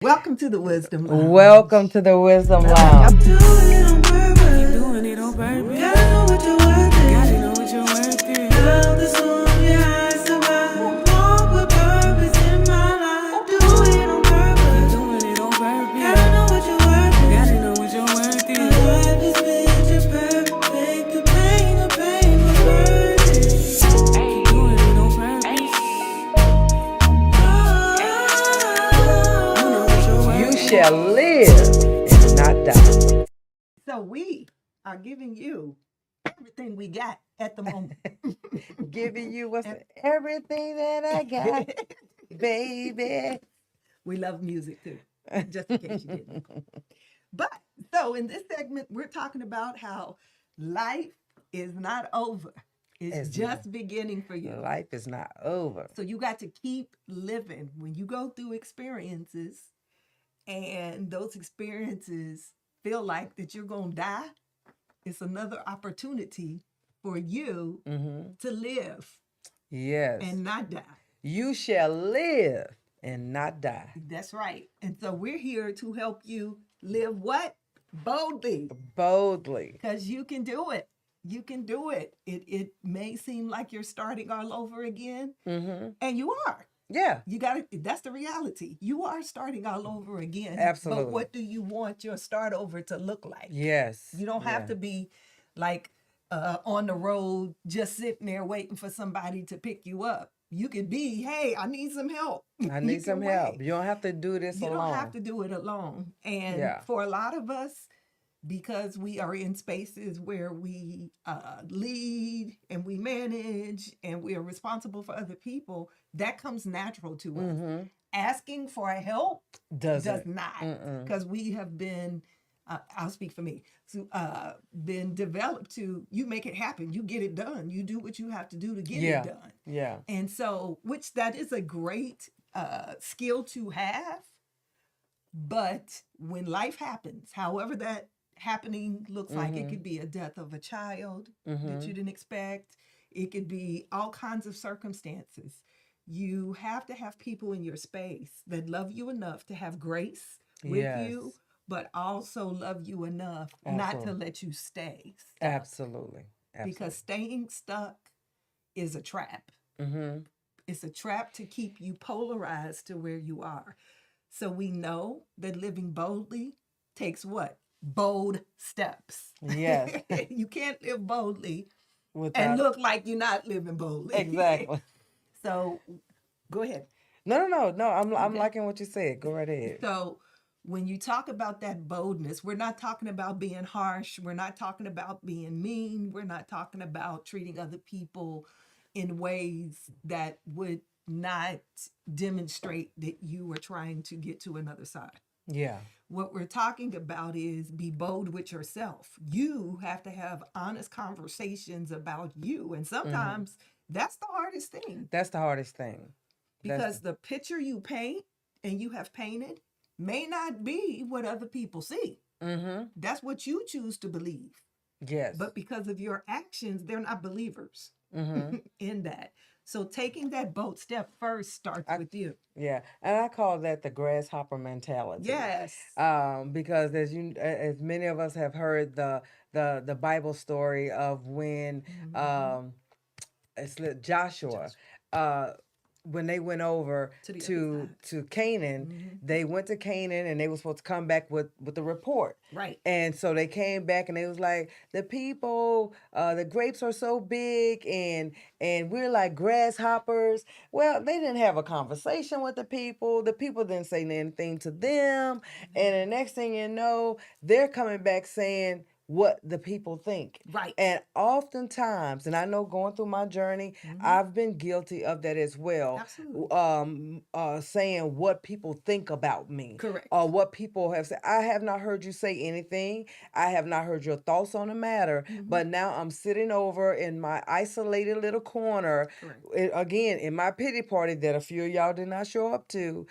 Welcome to the Wisdom Welcome Lounge. to the Wisdom Lounge. Do it on purpose. Keep doing it on purpose. Gotta know what you're worth is. Gotta know what you're worth is. Love the storm your eyes survive. Walk with purpose in my life. Do it on purpose. Keep doing it on purpose. Gotta know what you're worth is. Gotta know what you're worth is. Life is picture perfect. The pain was worth it. Keep doing it on purpose. You know what you're worth You is. shall live and not die. So, we are giving you everything we got at the moment. Giving you what's And- everything that I got, baby. we love music too, just in case you didn't. But so in this segment, we're talking about how life is not over, it's It's just beginning for you. Life is not over. So, you got to keep living when you go through experiences and those experiences feel like that you're going to die. It's another opportunity for you to live Yes. and not die. You shall live and not die. That's right. And so we're here to help you live what? Boldly. Boldly. Because you can do it. You can do it. It may seem like you're starting all over again, and you are. Yeah. You got to, that's the reality. You are starting all over again. Absolutely. But what do you want your start over to look like? Yes. You don't have Yeah. to be like on the road just sitting there waiting for somebody to pick you up. You could be, hey, I need some help. I You need some can help. wait. You don't have to do this You alone. don't have to do it alone. And Yeah. for a lot of us, because we are in spaces where we lead and we manage and we are responsible for other people, that comes natural to us. Asking for help does Doesn't. not, because we have been, I'll speak for me, so, been developed to, you make it happen, you get it done, you do what you have to do to get Yeah. it done. Yeah. And so, which that is a great skill to have. But when life happens, however that happening looks like, it could be a death of a child that you didn't expect. It could be all kinds of circumstances. You have to have people in your space that love you enough to have grace with Yes. you, but also love you enough not to Absolutely. let you stay stuck. Absolutely. Because staying stuck is a trap. It's a trap to keep you polarized to where you are. So we know that living boldly takes what? Bold steps. Yes. You can't live boldly and Without look like you're not living boldly. exactly. So go ahead. No. I'm Okay. liking what you said. Go right ahead. So when you talk about that boldness, we're not talking about being harsh. We're not talking about being mean. We're not talking about treating other people in ways that would not demonstrate that you were trying to get to another side. Yeah. What we're talking about is be bold with yourself. You have to have honest conversations about you. And sometimes that's the hardest thing, That's the hardest thing. because the picture you paint and you have painted may not be what other people see. That's what you choose to believe. Yes. But because of your actions, they're not believers in that. So taking that bold step first starts with you. Yeah, and I call that the grasshopper mentality. Yes. Because as many of us have heard the Bible story of when Joshua, uh, when they went over To the other to side. Canaan, they went to Canaan and they were supposed to come back with a report. Right. And so they came back and they was like, the people, the grapes are so big and we're like grasshoppers. Well, they didn't have a conversation with the people. The people didn't say anything to them. And the next thing you know, they're coming back saying what the people think. Right. And oftentimes, and I know going through my journey, I've been guilty of that as well. Absolutely. Saying what people think about me. Correct. Or what people have said. I have not heard you say anything. I have not heard your thoughts on the matter. But now I'm sitting over in my isolated little corner, again, in my pity party that a few of y'all did not show up to,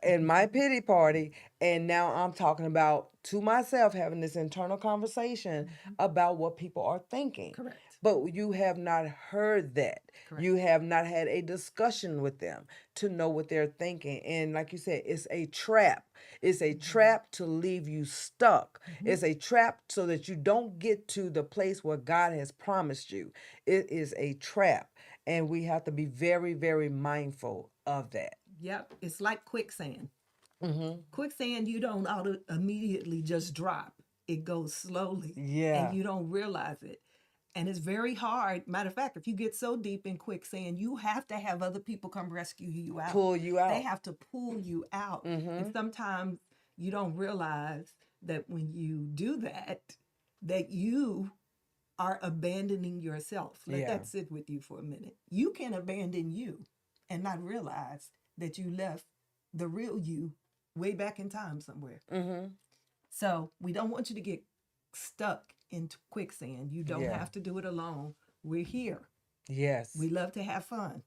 in my pity party, and now I'm talking about to myself, having this internal conversation about what people are thinking. Correct. But you have not heard that. Correct. You have not had a discussion with them to know what they're thinking. And like you said, it's a trap. It's a trap to leave you stuck. It's a trap so that you don't get to the place where God has promised you. It is a trap. And we have to be very, very mindful of that. Yep, it's like quicksand. Quicksand, you don't immediately just drop. It goes slowly, Yeah. and you don't realize it. And it's very hard. Matter of fact, if you get so deep in quicksand, you have to have other people come rescue you out. Pull you out. They have to pull you out. And sometimes you don't realize that when you do that, that you are abandoning yourself. Let that sit with you for a minute. You can abandon you and not realize that you left the real you way back in time somewhere. So we don't want you to get stuck into quicksand. You don't have to do it alone. We're here. Yes. We love to have fun.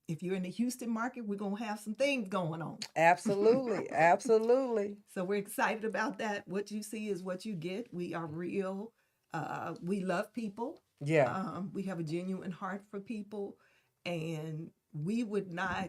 If you're in the Houston market, we're going to have some things going on. Absolutely. Absolutely. So we're excited about that. What you see is what you get. We are real. We love people. Yeah. We have a genuine heart for people. And we would not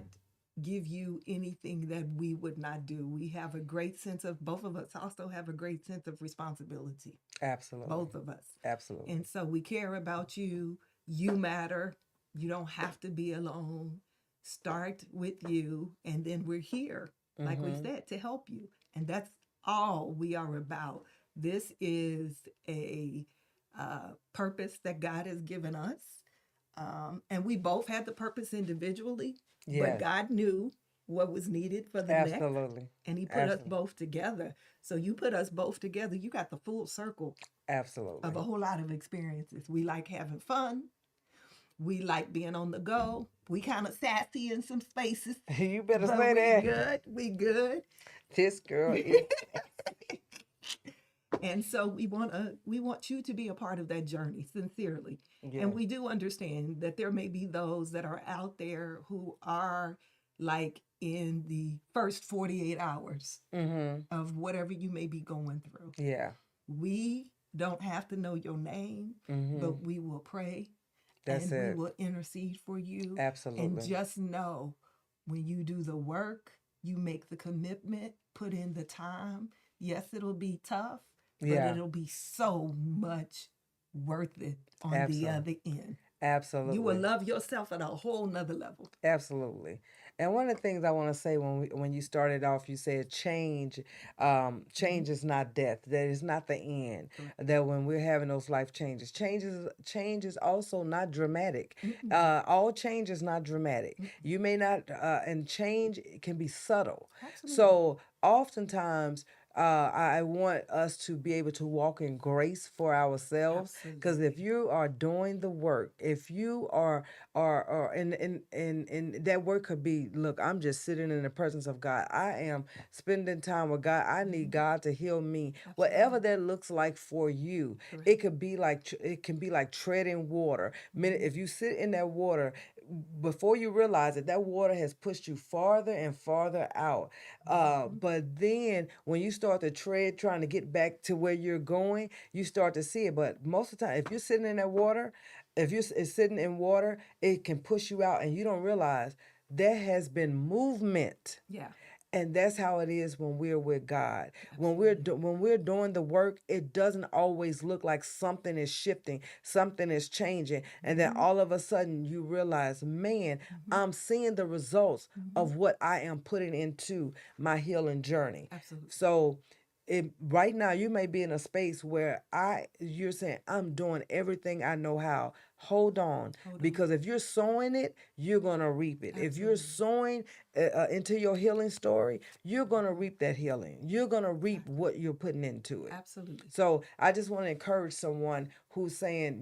give you anything that we would not do. We have a great sense of, both of us also have a great sense of responsibility. Absolutely. Both of us. Absolutely. And so we care about you. You matter. You don't have to be alone. Start with you. And then we're here, like we said, to help you. And that's all we are about. This is a purpose that God has given us. And we both had the purpose individually, but God knew what was needed for the next. And he put us both together. So you put us both together, you got the full circle Absolutely. of a whole lot of experiences. We like having fun. We like being on the go. We kind of sassy in some spaces. You better but say we that. good. We good. This girl is. And so we want you to be a part of that journey, sincerely. Yeah. And we do understand that there may be those that are out there who are like in the first 48 hours of whatever you may be going through. Yeah. We don't have to know your name, but we will pray. That's and it. we will intercede for you. Absolutely. And just know, when you do the work, you make the commitment, put in the time. Yes, it'll be tough, but it'll be so much worth it on the other end. Absolutely. You will love yourself at a whole nother level. Absolutely. And one of the things I want to say when you started off, you said change. Change is not death. That is not the end. That when we're having those life changes, change is also not dramatic. All change is not dramatic. You may not, and change can be subtle. Absolutely. So oftentimes, I want us to be able to walk in grace for ourselves, because if you are doing the work, if you are and that work could be, look, I'm just sitting in the presence of God. I am spending time with God. I need God to heal me. Whatever that looks like for you, it can be like treading water. If you sit in that water, before you realize it, that water has pushed you farther and farther out. But then when you start to tread, trying to get back to where you're going, you start to see it. But most of the time, if you're sitting in that water, if you're sitting in water, it can push you out, and you don't realize there has been movement. Yeah. And that's how it is when we're with God. When we're doing the work, it doesn't always look like something is shifting, something is changing, and then all of a sudden you realize, man, I'm seeing the results of what I am putting into my healing journey. Absolutely. So right now you may be in a space where you're saying, I'm doing everything I know how. Hold on. Because if you're sowing it, you're going to reap it. If you're sowing into your healing story, you're going to reap that healing. You're going to reap what you're putting into it. Absolutely. So I just want to encourage someone who's saying,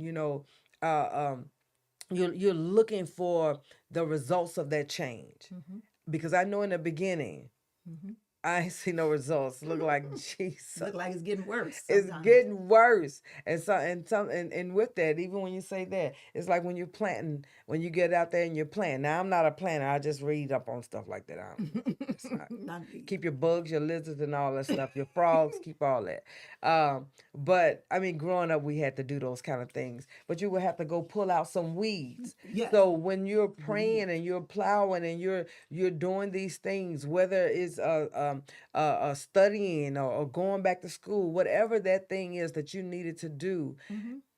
you're looking for the results of that change. Because I know in the beginning, I ain't see no results. Look like Jesus. Look like it's getting worse. It's getting worse. And with that, even when you say that, it's like when you're planting, when you get out there and you're planting. Now, I'm not a planter. I just read up on stuff like that. It's not. Keep your bugs, your lizards, and all that stuff. Your frogs, keep all that. But I mean, growing up, we had to do those kind of things. But you would have to go pull out some weeds. Yes. So when you're praying and you're plowing and you're doing these things, whether it's studying or going back to school, whatever that thing is that you needed to do,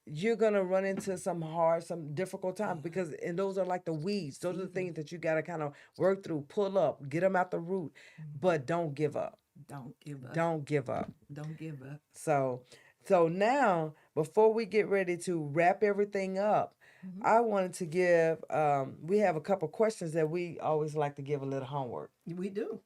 you're gonna run into some difficult time because, and those are like the weeds. Those are the things that you gotta kind of work through, pull up, get them out the root, but don't give up. Don't give up. Don't give up. Don't give up. So now, before we get ready to wrap everything up, I wanted to give. We have a couple questions that we always like to give a little homework. We do.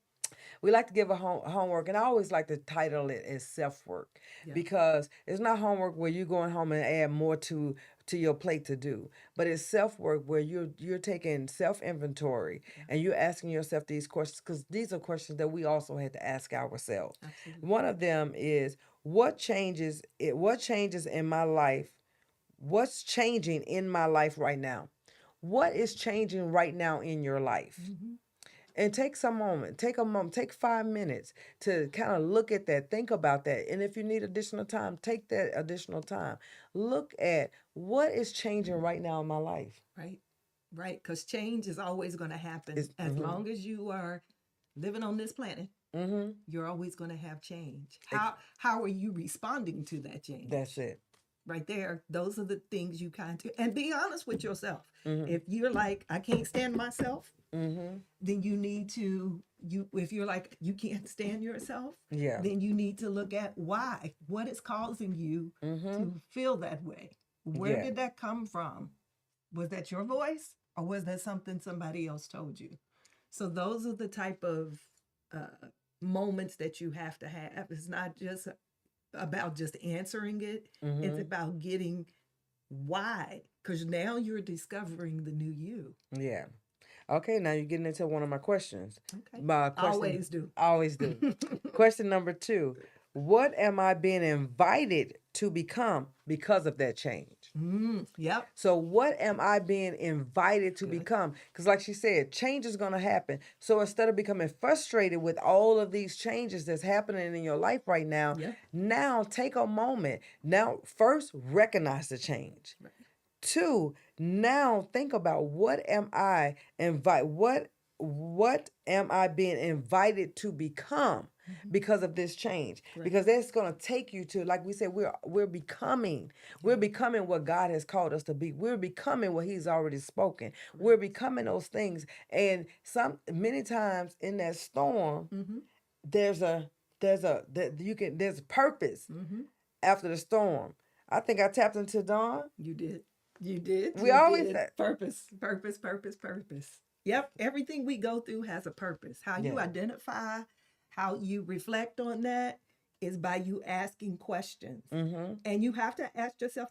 We like to give a homework, and I always like to title it as self-work because it's not homework where you're going home and add more to your plate to do, but it's self-work where you're taking self-inventory and you're asking yourself these questions, because these are questions that we also had to ask ourselves. Absolutely. One of them is, what changes in my life? What's changing in my life right now? What is changing right now in your life? And take a moment, take 5 minutes to kind of look at that, think about that. And if you need additional time, take that additional time. Look at what is changing right now in my life. Right. Because change is always going to happen. As long as you are living on this planet, you're always going to have change. How are you responding to that change? That's it. Right there. Those are the things you kind of, and be honest with yourself. If you're like, I can't stand myself, then you need to, if you're like, you can't stand yourself, then you need to look at why. What is causing you to feel that way? Where did that come from? Was that your voice, or was that something somebody else told you? So those are the type of moments that you have to have. It's not just about just answering it. It's about getting why, because now you're discovering the new you. Yeah. Okay, now you're getting into one of my questions. Okay. Always do. Question number 2. What am I being invited to become because of that change? Yep. So what am I being invited to become? Because like she said, change is going to happen. So instead of becoming frustrated with all of these changes that's happening in your life right now, now take a moment. Now, first, recognize the change. 2, now think about what am I being invited to become because of this change? Because that's going to take you to, like we said, we're becoming what God has called us to be. We're becoming what He's already spoken. We're becoming those things. And many times in that storm, there's purpose after the storm. I think I tapped into Dawn. You did. We always did. Purpose. Yep. Everything we go through has a purpose. How you identify, how you reflect on that is by you asking questions. And you have to ask yourself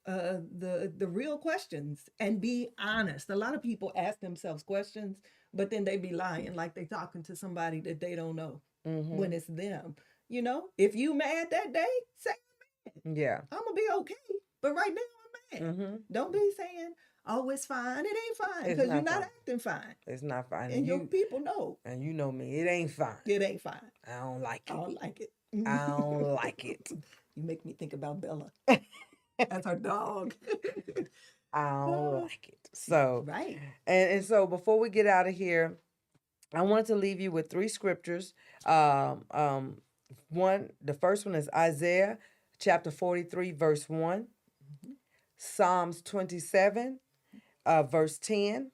the real questions and be honest. A lot of people ask themselves questions, but then they be lying like they talking to somebody that they don't know when it's them. You know, if you mad that day, say I'm mad. Yeah. I'm gonna be okay. But right now I'm mad. Don't be saying, oh, it's fine. It ain't fine, because you're not acting fine. It's not fine. And your people know. And you know me. It ain't fine. It ain't fine. I don't like it. I don't like it. I don't like it. You make me think about Bella. That's our dog. I don't like it. So, right. And so before we get out of here, I wanted to leave you with 3 scriptures. The first one is Isaiah chapter 43, verse 1. Psalms 27, verse 10,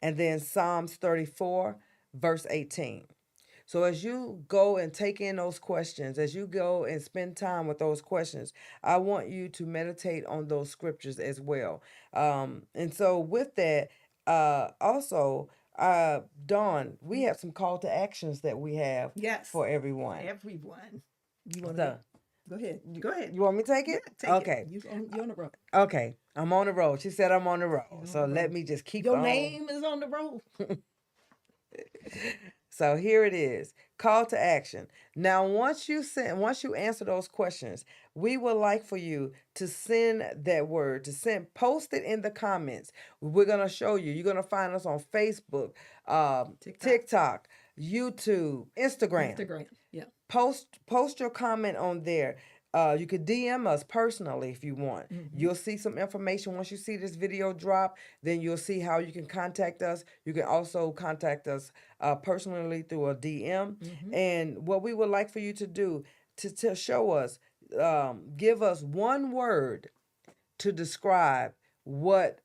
and then Psalms 34, verse 18. So as you go and take in those questions, as you go and spend time with those questions, I want you to meditate on those scriptures as well. And so with that, also, Dawn, we have some call to actions that we have for everyone. You want to... Go ahead. You want me to take it? Yeah, okay. You're on the road. Okay. I'm on the road. She said I'm on the road. So let me just keep Your on. name is on the road. So here it is. Call to action. Now, once you answer those questions, we would like for you to send that word, post it in the comments. We're going to show you. You're going to find us on Facebook, TikTok, YouTube, Instagram. Yeah. Post your comment on there. You could DM us personally if you want. You'll see some information once you see this video drop. Then you'll see how you can contact us. You can also contact us personally through a DM. And what we would like for you to do to show us, give us one word to describe when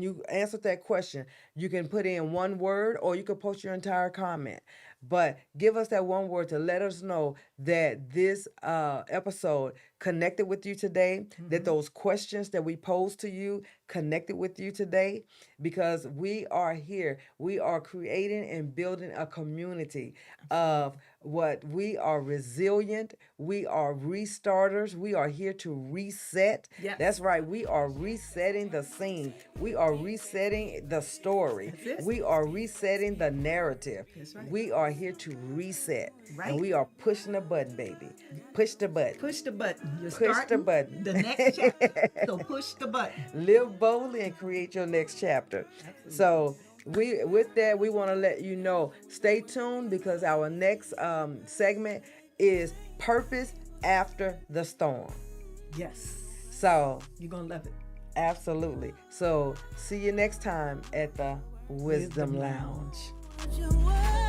you answer that question. You can put in one word, or you could post your entire comment, but give us that one word to let us know that this episode connected with you today, that those questions that we posed to you connected with you today, because we are here. We are creating and building a community of what we are resilient. We are restarters. We are here to reset. Yes. That's right. We are resetting the scene. We are resetting the story. That's it. We are resetting the narrative. That's right. We are here to reset. Right. And we are pushing the button, baby. Push the button. Push the button. You're Push the starting button. the next chapter. So push the button. Live boldly and create your next chapter. Absolutely. So with that, we want to let you know, stay tuned, because our next segment is Purpose After the Storm. Yes. So You're going to love it. absolutely. So see you next time at the Wisdom Wisdom Lounge. Lounge. Your word.